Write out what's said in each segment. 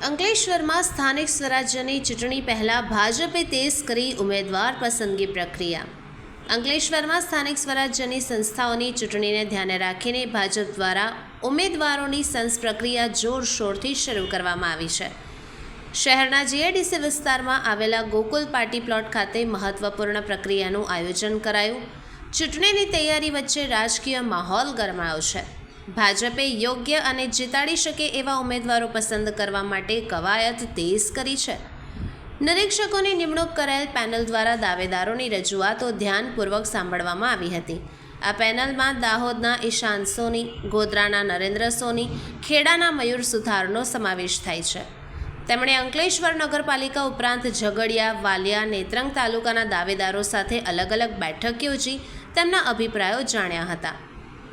અંકલેશ્વરમાં સ્થાનિક સ્વરાજ્યની ચૂંટણી પહેલાં ભાજપે તેજ કરી ઉમેદવાર પસંદગી પ્રક્રિયા. અંકલેશ્વરમાં સ્થાનિક સ્વરાજ્યની સંસ્થાઓની ચૂંટણીને ધ્યાને રાખીને ભાજપ દ્વારા ઉમેદવારોની સેન્સ પ્રક્રિયા જોરશોરથી શરૂ કરવામાં આવી છે. શહેરના જીઆઈડીસી વિસ્તારમાં આવેલા ગોકુલ પાર્ટી પ્લોટ ખાતે મહત્વપૂર્ણ પ્રક્રિયાનું આયોજન કરાયું. ચૂંટણીની તૈયારી વચ્ચે રાજકીય માહોલ ગરમાયો છે. ભાજપે યોગ્ય અને જીતાડી શકે એવા ઉમેદવારો પસંદ કરવા માટે કવાયત તેજ કરી છે. નિરીક્ષકોની નિમણૂક કરાયેલ પેનલ દ્વારા દાવેદારોની રજૂઆતો ધ્યાનપૂર્વક સાંભળવામાં આવી હતી. આ પેનલમાં દાહોદના ઈશાન સોની, ગોધરાના નરેન્દ્ર સોની, ખેડાના મયુર સુથારનો સમાવેશ થાય છે. તેમણે અંકલેશ્વર નગરપાલિકા ઉપરાંત ઝઘડિયા, વાલિયા, નેત્રંગ તાલુકાના દાવેદારો સાથે અલગ અલગ બેઠક યોજી તેમના અભિપ્રાયો જાણ્યા હતા.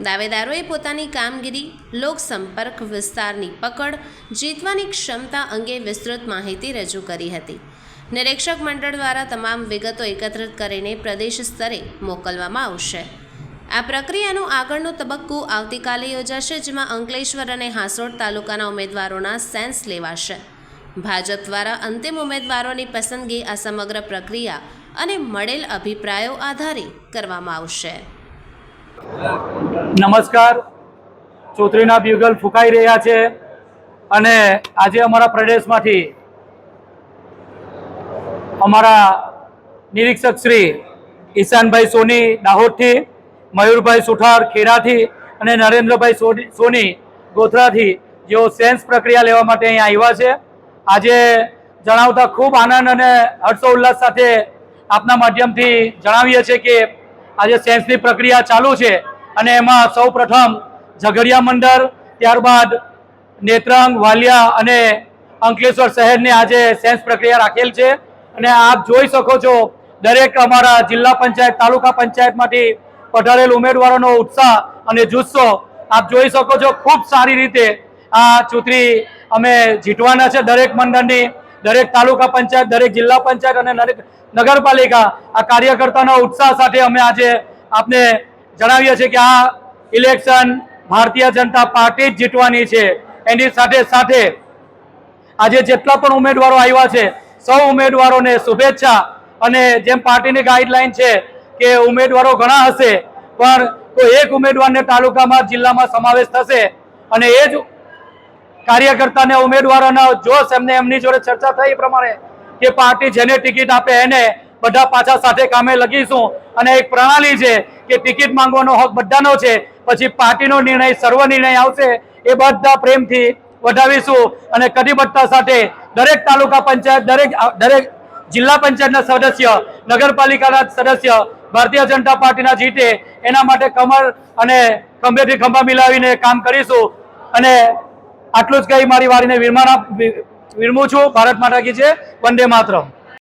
દાવેદારોએ પોતાની કામગીરી, લોકસંપર્ક, વિસ્તારની પકડ, જીતવાની ક્ષમતા અંગે વિસ્તૃત માહિતી રજૂ કરી હતી. નિરીક્ષક મંડળ દ્વારા તમામ વિગતો એકત્રિત કરીને પ્રદેશ સ્તરે મોકલવામાં આવશે. આ પ્રક્રિયાનું આગળનું તબક્કું આવતીકાલે યોજાશે, જેમાં અંકલેશ્વર અને હાંસોડ તાલુકાના ઉમેદવારોના સેન્સ લેવાશે. ભાજપ દ્વારા અંતિમ ઉમેદવારોની પસંદગી આ સમગ્ર પ્રક્રિયા અને મળેલ અભિપ્રાયો આધારે કરવામાં આવશે. નમસ્કાર. ચૌધરીના બ્યુગલ ફૂંકાઈ રહ્યા છે અને આજે અમારા પ્રદેશમાંથી અમારા નિરીક્ષક શ્રી ઈશાનભાઈ સોની દાહોદથી, મયુરભાઈ સુથાર ખેડાથી અને નરેન્દ્રભાઈ સોની ગોધરાથી જેઓ સેન્સ પ્રક્રિયા લેવા માટે અહીં આવ્યા છે. આજે જણાવતા ખૂબ આનંદ અને હર્ષોલ્લાસ સાથે આપના માધ્યમથી જણાવીએ છીએ કે આજે સેન્સની પ્રક્રિયા ચાલુ છે અને એમાં સૌ પ્રથમ ઝઘડિયા મંડળ, ત્યારબાદ નેત્રંગ, વાલિયા અને અંકલેશ્વર શહેરની આજે સેન્સ પ્રક્રિયા રાખેલ છે. અને આપ જોઈ શકો છો દરેક અમારા જિલ્લા પંચાયત, તાલુકા પંચાયતમાંથી પધારેલ ઉમેદવારોનો ઉત્સાહ અને જુસ્સો આપ જોઈ શકો છો. ખૂબ સારી રીતે આ ચૂંટણી અમે જીતવાના છે. દરેક મંડળની, દરેક તાલુકા પંચાયત, દરેક જિલ્લા પંચાયત અને દરેક નગરપાલિકા આ કાર્યકર્તાના ઉત્સાહ સાથે અમે આજે આપને જણાવીએ છીએ કે આ ઇલેક્શન ભારતીય જનતા પાર્ટી જ જીતવાની છે. એની સાથે સાથે આજે જેટલા પણ ઉમેદવારો આવ્યા છે સૌ ઉમેદવારોને શુભેચ્છા. અને જેમ પાર્ટીની ગાઈડલાઈન છે કે ઉમેદવારો ઘણા હશે પણ કોઈ એક ઉમેદવારને તાલુકામાં, જિલ્લામાં સમાવેશ થશે અને એ જ કાર્યકર્તાને, ઉમેદવારોના જોશ એમને એમની જોડે ચર્ચા થઈ એ પ્રમાણે કે પાર્ટી જેને ટિકિટ આપે એને બધા પાછા સાથે કામે લગીશું. અને એક પ્રણાલી છે કે ટિકિટ માંગવાનો હક બધાનો છે, પછી પાર્ટીનો નિર્ણય, સર્વ નિર્ણય આવશે એ બધા પ્રેમથી વધાવીશું. અને કટિબદ્ધતા સાથે દરેક તાલુકા પંચાયત, દરેક જિલ્લા પંચાયતના સદસ્ય, નગરપાલિકાના સદસ્ય ભારતીય જનતા પાર્ટીના જીતે એના માટે કમર અને ખંભેથી ખંભા મિલાવીને કામ કરીશું. અને આટલું જ કહી મારી વારીને વિરમું છું. ભારત માતા કી જય. વંદે માતરમ.